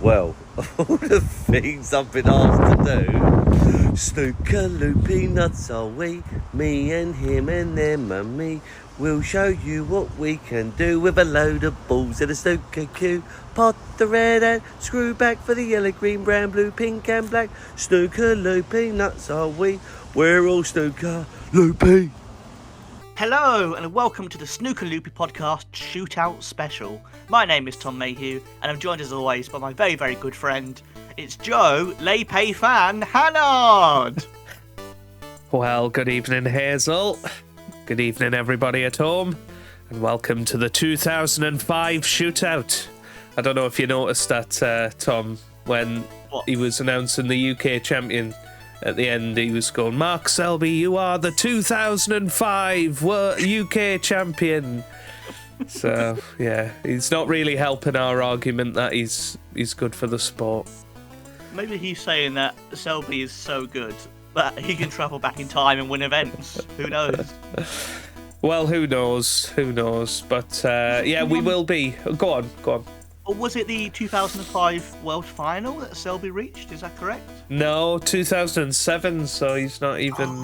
Well, all the things I've been asked to do. Snooker Loopy nuts are we, me and him and them and me. We'll show you what we can do with a load of balls in a snooker cue. Pot the red and screw back for the yellow, green, brown, blue, pink and black. Snooker Loopy nuts are we, we're all Snooker Loopy. Hello and welcome to the Snooker Loopy podcast Shootout special. My name is Tom Mayhew and I'm joined as always by my very, very good friend. It's Joe, Leipay fan, Hannard. Well, good evening, Hazel. Good evening, everybody at home. And welcome to the 2005 Shootout. I don't know if you noticed that, Tom, when he was announcing the UK champion. At the end, he was going, Mark Selby, you are the 2005 UK champion. So, yeah, he's not really helping our argument that he's good for the sport. Maybe he's saying that Selby is so good that he can travel back in time and win events. Who knows? Well, who knows? Who knows? But, yeah, we will be. Go on. Or was it the 2005 World Final that Selby reached? Is that correct? No, 2007, so he's not even...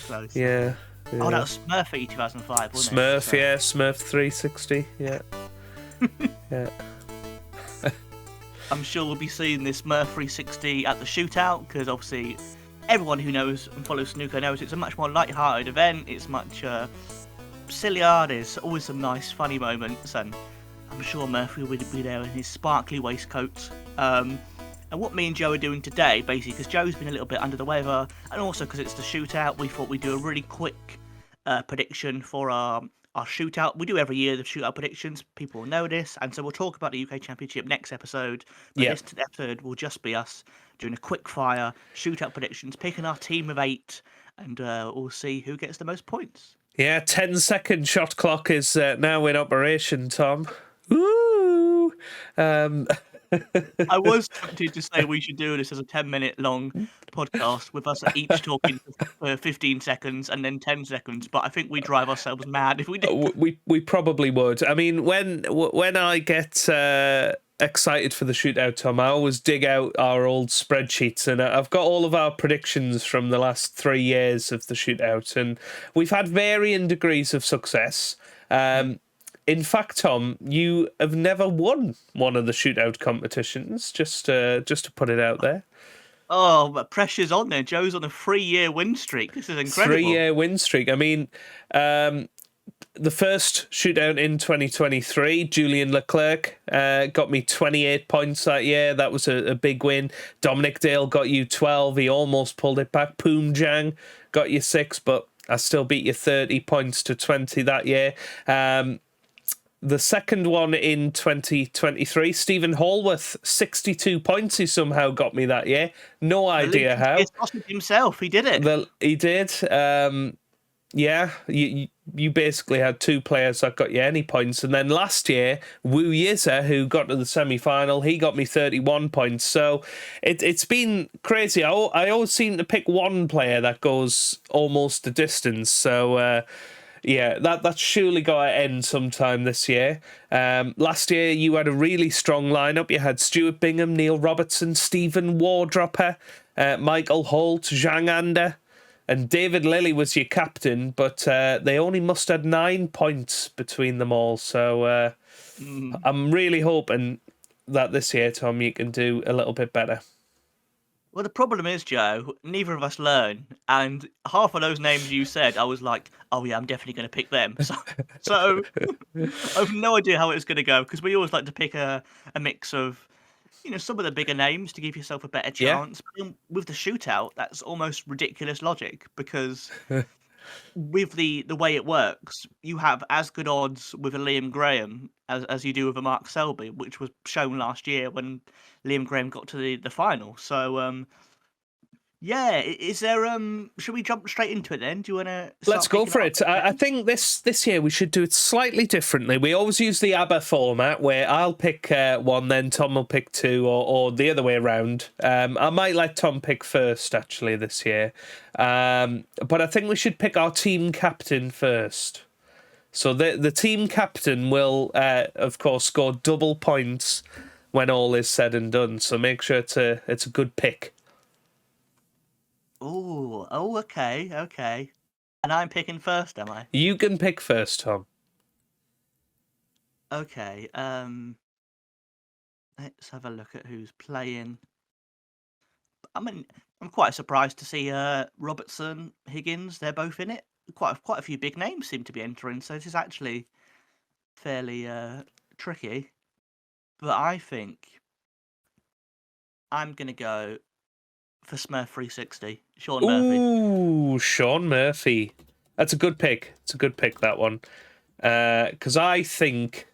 Close. Yeah. Oh, that was Smurfy 2005, wasn't Smurf, it? So... yeah, Smurf 360, yeah. Yeah. I'm sure we'll be seeing this Smurf 360 at the Shootout, because obviously everyone who knows and follows snooker knows it's a much more light-hearted event, it's much sillier, there's always some nice funny moments, and I'm sure Murphy will be there in his sparkly waistcoat. And what me and Joe are doing today, basically, because Joe's been a little bit under the weather, and also because it's the Shootout, we thought we'd do a really quick prediction for our Shootout. We do every year the Shootout predictions, people will know this, and so we'll talk about the UK Championship next episode. But this episode will just be us doing a quick fire Shootout predictions, picking our team of 8, and we'll see who gets the most points. Yeah, 10-second shot clock is now in operation, Tom. Woo! I was tempted to say we should do this as a 10-minute long podcast with us each talking for 15 seconds and then 10 seconds, but I think we drive ourselves mad if we did. We probably would. I mean, when I get excited for the Shootout, Tom, I always dig out our old spreadsheets, and I've got all of our predictions from the last 3 years of the Shootout, and we've had varying degrees of success. In fact, Tom, you have never won one of the Shootout competitions, just to put it out there. Oh, but pressure's on there. Joe's on a 3-year win streak. This is incredible. 3-year win streak. I mean, the first Shootout in 2023, Julian Leclerc got me 28 points that year. That was a big win. Dominic Dale got you 12. He almost pulled it back. Poom Jang got you 6, but I still beat you 30 points to 20 that year. The second one in 2023, Stephen Hallworth, 62 points he somehow got me that year. No idea how. He's lost it himself. He did it. He did. Yeah, you basically had 2 players that got you any points. And then last year, Wu Yiza, who got to the semi-final, he got me 31 points. So it's been crazy. I always seem to pick one player that goes almost the distance. So... yeah, that's surely got to end sometime this year. Last year, you had a really strong lineup. You had Stuart Bingham, Neil Robertson, Stephen Wardropper, Michael Holt, Zhang Anda, and David Lilly was your captain, but they only mustered 9 points between them all. So I'm really hoping that this year, Tom, you can do a little bit better. Well, the problem is, Joe, neither of us learn, and half of those names you said, I was like, oh yeah, I'm definitely going to pick them. So I have no idea how it's going to go, because we always like to pick a mix of, some of the bigger names to give yourself a better chance. Yeah. But with the Shootout, that's almost ridiculous logic, because with the way it works, you have as good odds with a Liam Graham as you do with a Mark Selby, which was shown last year when Liam Graham got to the final. So, yeah, is there... should we jump straight into it then? Do you want to... Let's go for it. I think this year we should do it slightly differently. We always use the ABBA format, where I'll pick one, then Tom will pick 2, or the other way around. I might let Tom pick first, actually, this year. But I think we should pick our team captain first. So the team captain will, of course, score double points when all is said and done. So make sure it's a good pick. Oh, okay. And I'm picking first, am I? You can pick first, Tom. Okay. Let's have a look at who's playing. I'm quite surprised to see Robertson, Higgins. They're both in it. Quite a few big names seem to be entering, so this is actually fairly tricky. But I think I'm gonna go for Smurf 360, Sean Murphy. Ooh, Sean Murphy. That's a good pick. It's a good pick, that one. Because I think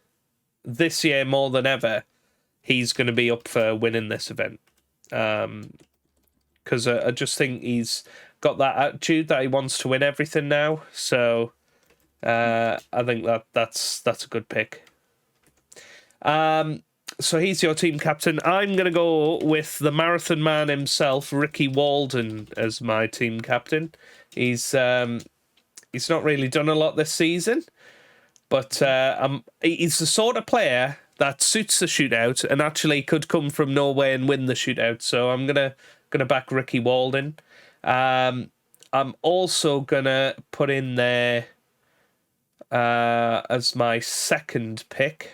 this year more than ever, he's going to be up for winning this event. Because I just think he's got that attitude that he wants to win everything now. So I think that's a good pick. So he's your team captain. I'm going to go with the marathon man himself, Ricky Walden, as my team captain. He's not really done a lot this season, but he's the sort of player that suits the shootout and actually could come from Norway and win the shootout. So I'm gonna back Ricky Walden. I'm also gonna put in there as my second pick.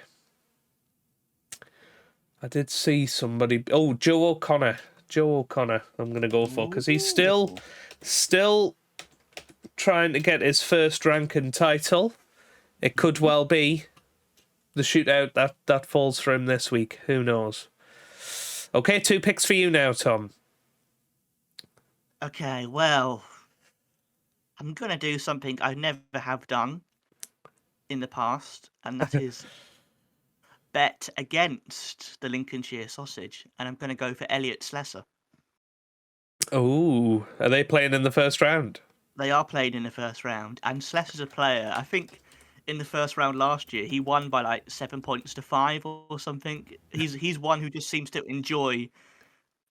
I did see somebody. Oh, Joe O'Connor. I'm gonna go for because he's still trying to get his first ranking title. It could well be the shootout that falls for him this week. Who knows? Okay, 2 picks for you now, Tom. Okay, well, I'm gonna do something I never have done in the past, and that is bet against the Lincolnshire Sausage, and I'm gonna go for Elliot Slessor. Oh, are they playing in the first round? They are played in the first round, and Slessor's a player. I think in the first round last year he won by like 7 points to 5 or something. He's one who just seems to enjoy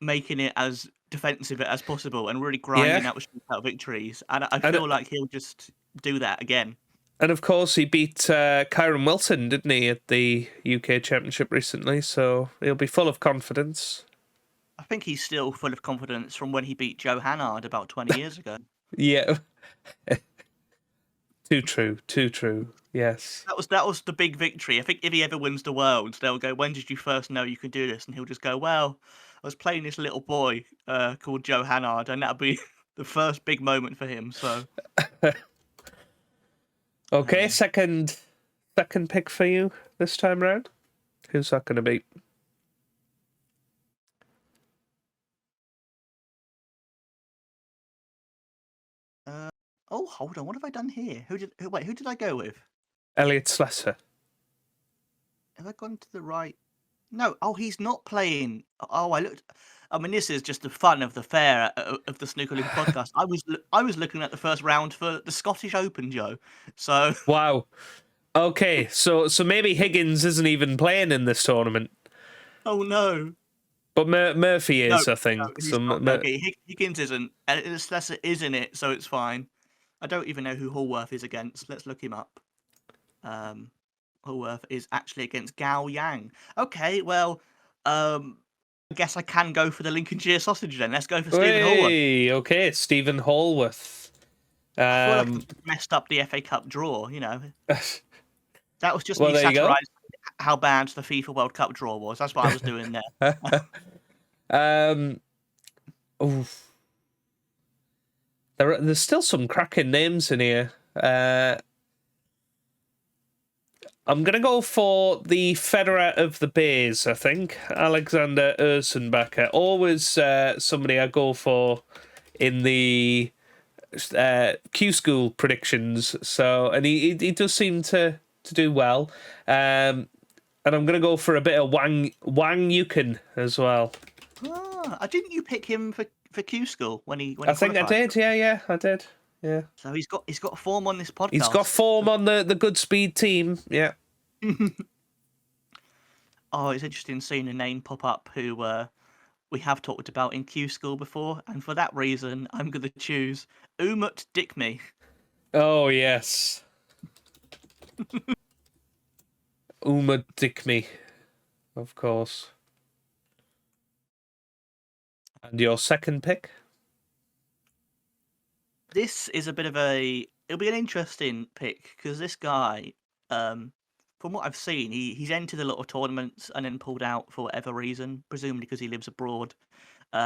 making it as defensive as possible and really grinding out shootout victories. And I feel like he'll just do that again. And of course, he beat Kyron Wilson, didn't he, at the UK Championship recently? So he'll be full of confidence. I think he's still full of confidence from when he beat Joe Hannard about 20 years ago. Yeah. Too true. Yes. That was the big victory. I think if he ever wins the world, they'll go, "When did you first know you could do this?" And he'll just go, "Well, I was playing this little boy called Joe Hannard, and that'll be the first big moment for him." So, okay, second pick for you this time round. Who's that going to be? oh, hold on, what have I done here? Who did I go with? Elliot Slessor. Have I gone to the right? No. Oh, he's not playing. Oh, I looked. I mean, this is just the fun of the fair of the Snooker Loopy podcast. I was looking at the first round for the Scottish Open, Joe. So wow. Okay, so maybe Higgins isn't even playing in this tournament. Oh no. But Murphy is, I think. No, he's not. Okay, Higgins isn't. And Slessor is in it, so it's fine. I don't even know who Hallworth is against. Let's look him up. Hallworth is actually against Gao Yang. Okay, well, I guess I can go for the Lincolnshire Sausage then. Let's go for Stephen Hallworth. Okay, Stephen Hallworth. I feel like I messed up the FA Cup draw, you know. That was just me satirising how bad the FIFA World Cup draw was. That's what I was doing there. There's still some cracking names in here. I'm going to go for the Federer of the Bays, I think. Alexander Ursenbacher. Always somebody I go for in the Q School predictions. So, and he does seem to do well. And I'm going to go for a bit of Wang Yukin as well. Didn't you pick him for Q School when he I think qualified? I did. Yeah, I did. Yeah. So he's got form on this podcast. He's got form on the Good Speed team. Yeah. Oh, it's interesting seeing a name pop up who we have talked about in Q School before, and for that reason, I'm going to choose Umut Dikme. Oh yes. Umut Dikme, of course. And your second pick? This is a bit of it'll be an interesting pick because this guy, from what I've seen, he's entered a lot of tournaments and then pulled out for whatever reason, presumably because he lives abroad.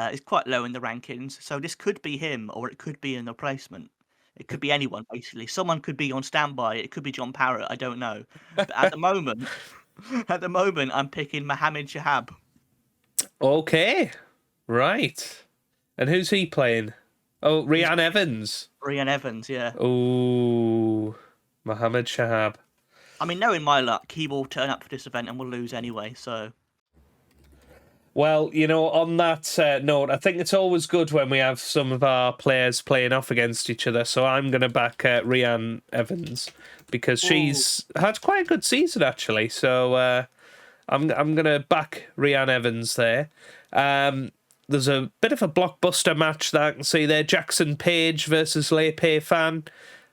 He's quite low in the rankings, so this could be him or it could be an replacement. It could be anyone, basically. Someone could be on standby. It could be John Parrott. I don't know. But at the moment, I'm picking Mohammed Shahab. Okay, right. And who's he playing? Oh, Rhian Evans. Rhian Evans, yeah. Oh, Mohammed Shahab. I mean, knowing my luck, he will turn up for this event and will lose anyway, so... Well, you know, on that note, I think it's always good when we have some of our players playing off against each other. So I'm going to back Rhian Evans because she's had quite a good season, actually. So I'm going to back Rhian Evans there. There's a bit of a blockbuster match that I can see there. Jackson Page versus Lei Pei Fan.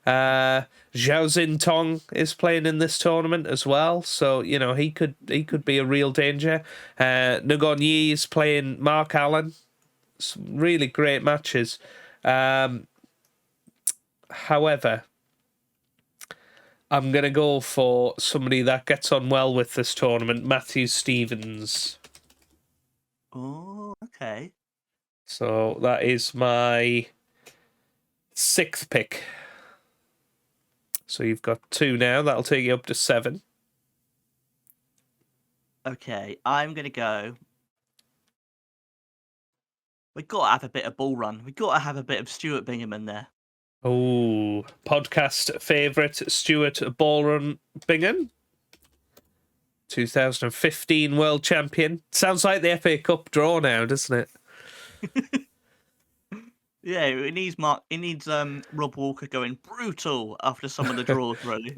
Zhao Xin Tong is playing in this tournament as well, so you know he could be a real danger. Nguyen Yi is playing Mark Allen. Some really great matches. However, I'm gonna go for somebody that gets on well with this tournament, Matthew Stevens. Oh, okay. So that is my 6th pick. So you've got 2 now. That'll take you up to 7. Okay, I'm going to go... We've got to have a bit of ball run. We've got to have a bit of Stuart Bingham in there. Oh, podcast favourite Stuart Ballrun Bingham. 2015 world champion. Sounds like the FA Cup draw now, doesn't it? Yeah, it needs Rob Walker going brutal after some of the draws, really.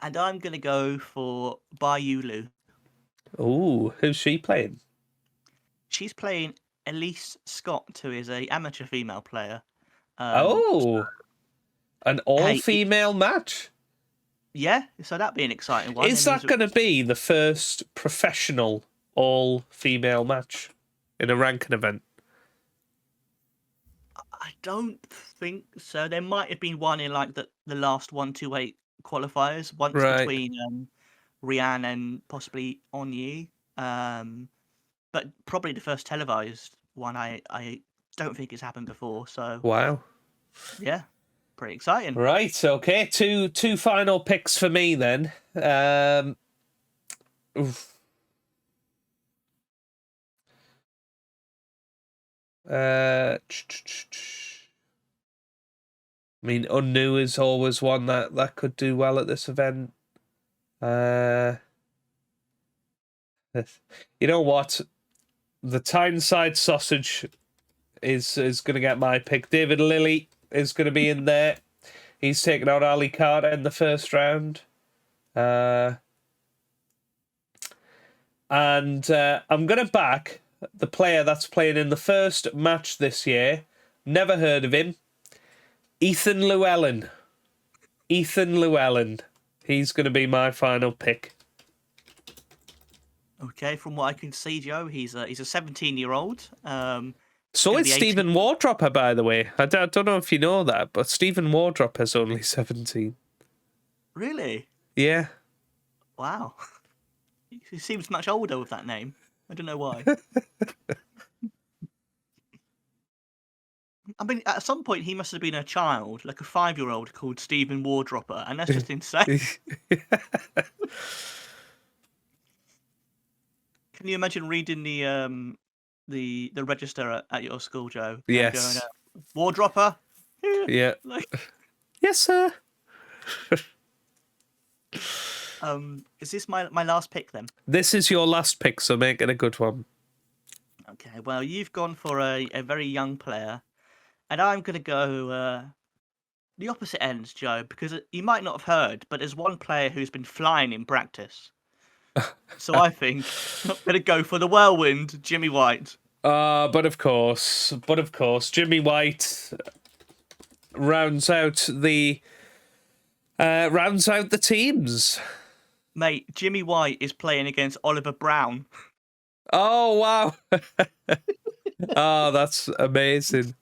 And I'm going to go for Bayu Lu. Oh, who's she playing? She's playing Elise Scott, who is a amateur female player. An all-female match? Yeah, so that'd be an exciting one. Is that going to be the first professional all-female match in a ranking event? I don't think so. There might have been one in like the last 128 qualifiers, once between Rhian and possibly Onyi. But probably the first televised one. I don't think it's happened before. So wow, yeah, pretty exciting. Right, okay, two final picks for me then. I mean, Unnu is always one that could do well at this event. You know what? The Tyneside sausage is going to get my pick. David Lilly is going to be in there. He's taken out Ali Carter in the first round. And I'm going to back the player that's playing in the first match this year. Never heard of him. Ethan Llewellyn. Ethan Llewellyn. He's going to be my final pick. Okay, from what I can see, Joe, he's a 17-year-old. So is Stephen Wardropper, by the way. I don't know if you know that, but Stephen Wardropper's only 17. Really? Yeah. Wow. He seems much older with that name. I don't know why. I mean, at some point he must have been a child, like a 5-year-old called Stephen Wardropper, and that's just insane. Can you imagine reading the register at your school, Joe? Yes. Going, Wardropper? Yeah. Like, yes, sir. Is this my last pick then? This is your last pick, so make it a good one. Okay, well, you've gone for a very young player, and I'm going to go the opposite ends, Joe, because you might not have heard, but there's one player who's been flying in practice. So I think I'm going to go for the whirlwind, Jimmy White. But of course, Jimmy White rounds out the teams. Mate, Jimmy White is playing against Oliver Brown. Oh, wow. Oh, that's amazing.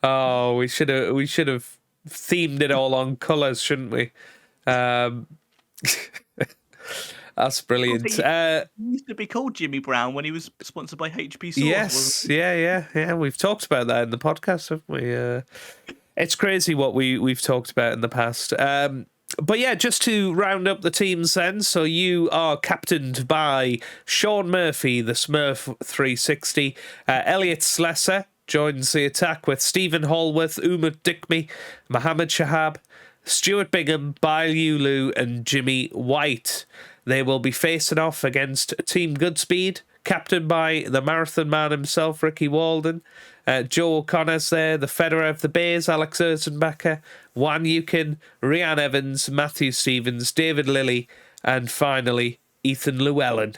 Oh, we should have themed it all on colours, shouldn't we? Um, that's brilliant. He used to be called Jimmy Brown when he was sponsored by HP Sauce, wasn't Yes, yeah. We've talked about that in the podcast, haven't we? It's crazy what we've talked about in the past. But yeah, just to round up the teams then. So you are captained by Sean Murphy, the Smurf 360. Elliot Slesser joins the attack with Stephen Hallworth, Umut Dikmi, Mohammed Shahab, Stuart Bingham, Bail Ulu, and Jimmy White. They will be facing off against Team Goodspeed, captained by the marathon man himself, Ricky Walden. Joe O'Connor's there, the Federer of the Bays, Alex Erzenbacher, Juan Yukin, Rhian Evans, Matthew Stevens, David Lilly, and finally, Ethan Llewellyn.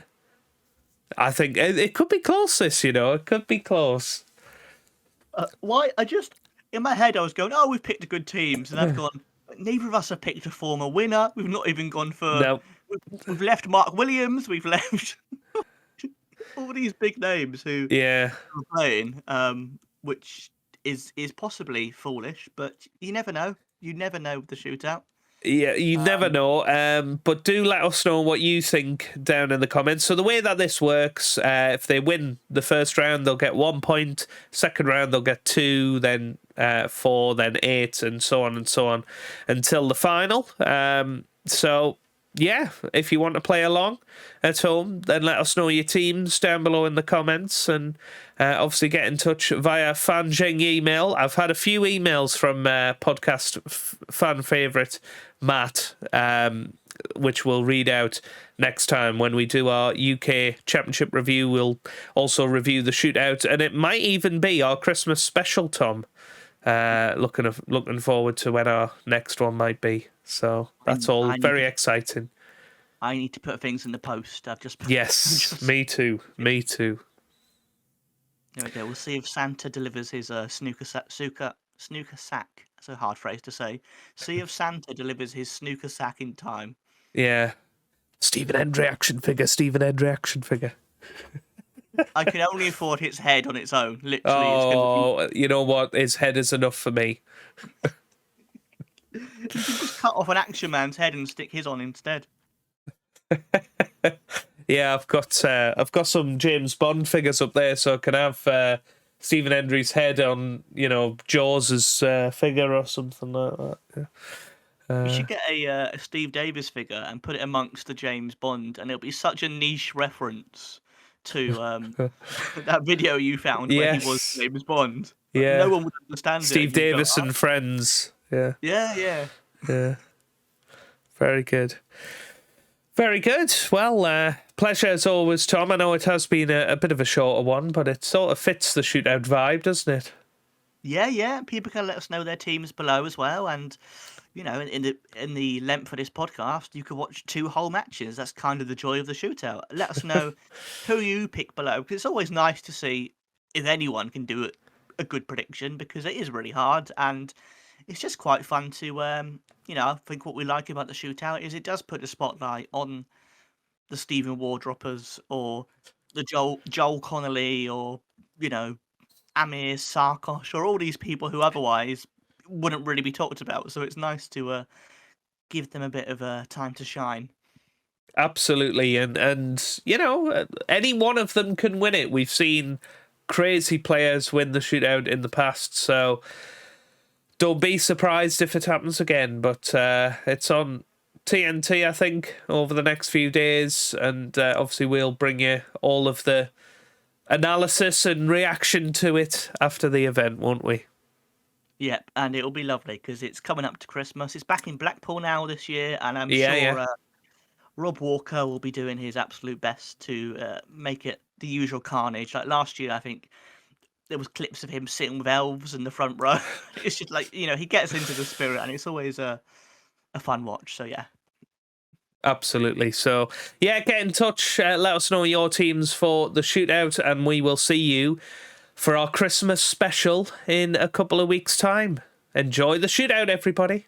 I think it could be close, this, it could be close. Why? In my head, I was going, oh, we've picked a good teams, and I've gone, neither of us have picked a former winner. We've not even gone for... No. We've left Mark Williams, we've left all these big names who are playing, which is possibly foolish, but you never know. You never know with the shootout. Yeah, you never know. But do let us know what you think down in the comments. So the way that this works, if they win the first round, they'll get 1 point. Second round, they'll get 2, then 4, then 8, and so on until the final. So yeah, if you want to play along at home, then let us know your teams down below in the comments, and obviously get in touch via Fanjing email. I've had a few emails from podcast fan favourite Matt, which we'll read out next time when we do our UK Championship review. We'll also review the shootout, and it might even be our Christmas special, Tom. Looking forward to when our next one might be. So that's all very exciting. I need to put things in the post. Yes, me too. There we go. We'll see if Santa delivers his snooker sack. That's a hard phrase to say. See if Santa delivers his snooker sack in time. Yeah. Stephen Hendry action figure. I can only afford his head on its own. Literally. Oh, you know what? His head is enough for me. You can just cut off an Action Man's head and stick his on instead. Yeah, I've got some James Bond figures up there, so I can have Stephen Hendry's head on, Jaws's figure or something like that. Yeah. We should get a Steve Davis figure and put it amongst the James Bond, and it'll be such a niche reference to that video you found where he was James Bond. Yeah, no one would understand Steve Davis and Friends. Yeah. Very good. Well, pleasure as always, Tom. I know it has been a bit of a shorter one, but it sort of fits the shootout vibe, doesn't it? Yeah. People can let us know their teams below as well, and in the length of this podcast, you could watch 2 whole matches. That's kind of the joy of the shootout. Let us know who you pick below, because it's always nice to see if anyone can do a good prediction, because it is really hard, and it's just quite fun to I think what we like about the shootout is it does put a spotlight on the Stephen Wardroppers or the Joel Connolly or Amir Sarkosh or all these people who otherwise wouldn't really be talked about. So it's nice to give them a bit of time to shine. Absolutely, and any one of them can win it. We've seen crazy players win the shootout in the past, so don't be surprised if it happens again. But it's on TNT, I think, over the next few days, and obviously we'll bring you all of the analysis and reaction to it after the event, won't we? Yep, and it'll be lovely because it's coming up to Christmas. It's back in Blackpool now this year, and I'm sure Rob Walker will be doing his absolute best to make it the usual carnage. Like last year, I think there was clips of him sitting with elves in the front row. It's just like, he gets into the spirit, and it's always a fun watch. So, yeah. Absolutely. So, yeah, get in touch. Let us know your teams for the shootout, and we will see you for our Christmas special in a couple of weeks' time. Enjoy the shootout, everybody.